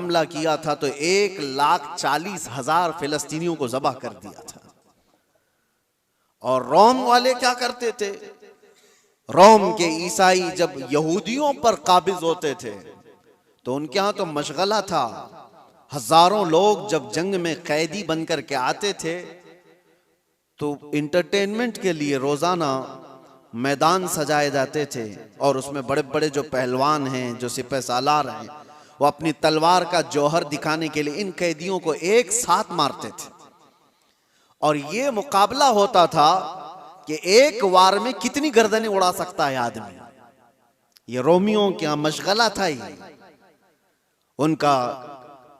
हमला किया था तो 1,40,000 फिलिस्तीनियों को ज़बह कर दिया था। और रोम वाले क्या करते थे? रोम के ईसाई जब यहूदियों पर काबिज होते थे तो उनके यहां तो मशगला था। हजारों लोग जब जंग में कैदी बनकर के आते थे तो इंटरटेनमेंट के लिए रोजाना मैदान सजाए जाते थे और उसमें बड़े बड़े जो पहलवान हैं, जो सिपह सालार हैं, वो अपनी तलवार का जौहर दिखाने के लिए इन कैदियों को एक साथ मारते थे। और ये मुकाबला होता था कि एक वार में कितनी गर्दनें उड़ा सकता है आदमी। ये रोमियों का मशगला था ही उनका।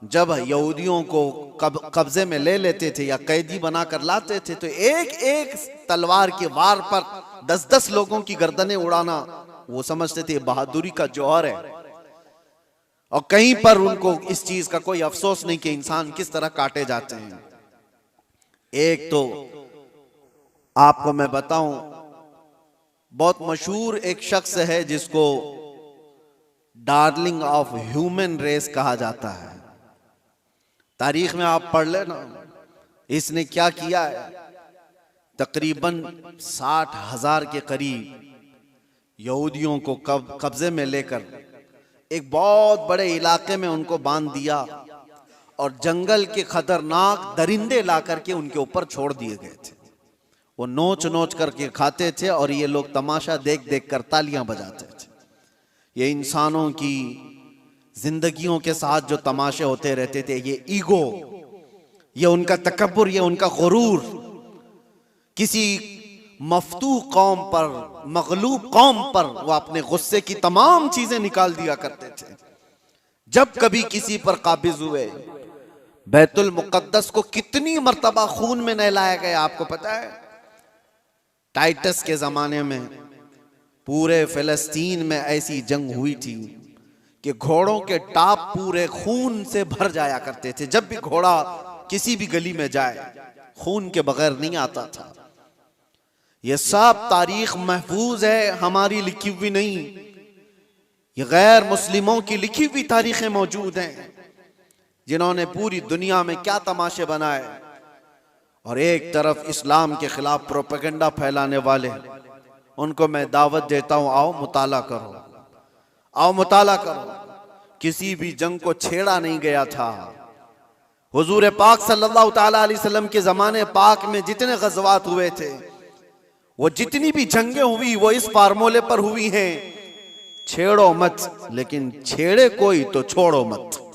जब यहूदियों को कब्जे में ले लेते थे या कैदी बनाकर लाते थे तो एक एक तलवार के वार पर 10-10 लोगों की गर्दनें उड़ाना वो समझते थे बहादुरी का जौहर है। और कहीं पर उनको इस चीज का कोई अफसोस नहीं कि इंसान किस तरह काटे जाते हैं। एक तो आपको मैं बताऊं, बहुत मशहूर एक शख्स है जिसको डार्लिंग ऑफ ह्यूमन रेस कहा जाता है। तारीख में आप पढ़ लेना इसने क्या किया है। तकरीबन 60,000 के करीब यहूदियों को कब्जे में लेकर एक बहुत बड़े इलाके में उनको बांध दिया और जंगल के खतरनाक दरिंदे ला करके उनके ऊपर छोड़ दिए गए थे। वो नोच नोच करके खाते थे और ये लोग तमाशा देख देख कर तालियां बजाते थे। ये इंसानों की जिंदगियों के साथ जो तमाशे होते रहते थे, ये ईगो, ये उनका तकब्बुर, ये उनका गुरूर, किसी मफतूह कौम पर, मगलूब कौम पर वो अपने गुस्से की तमाम चीजें निकाल दिया करते थे। जब कभी किसी पर काबिज हुए, बैतुल मुकद्दस को कितनी मर्तबा खून में नहलाया गया आपको पता है। टाइटस के जमाने में पूरे फिलिस्तीन में ऐसी जंग हुई थी कि घोड़ों के टाप पूरे खून से भर जाया करते थे। जब भी घोड़ा किसी भी गली में जाए खून के बगैर नहीं आता था। यह सब तारीख महफूज है, हमारी लिखी हुई नहीं। ये गैर मुस्लिमों की लिखी हुई तारीखें मौजूद हैं जिन्होंने पूरी दुनिया में क्या तमाशे बनाए। और एक तरफ इस्लाम के खिलाफ प्रोपेगेंडा फैलाने वाले, उनको मैं दावत देता हूं, आओ मुताला करो, आओ मुताला करो। किसी भी जंग को छेड़ा नहीं गया था। हुजूर पाक सल्लल्लाहु तआला अलैहि वसल्लम के जमाने पाक में जितने गज़वात हुए थे, वो जितनी भी जंगें हुई वो इस फार्मूले पर हुई हैं, छेड़ो मत, लेकिन छेड़े कोई तो छोड़ो मत।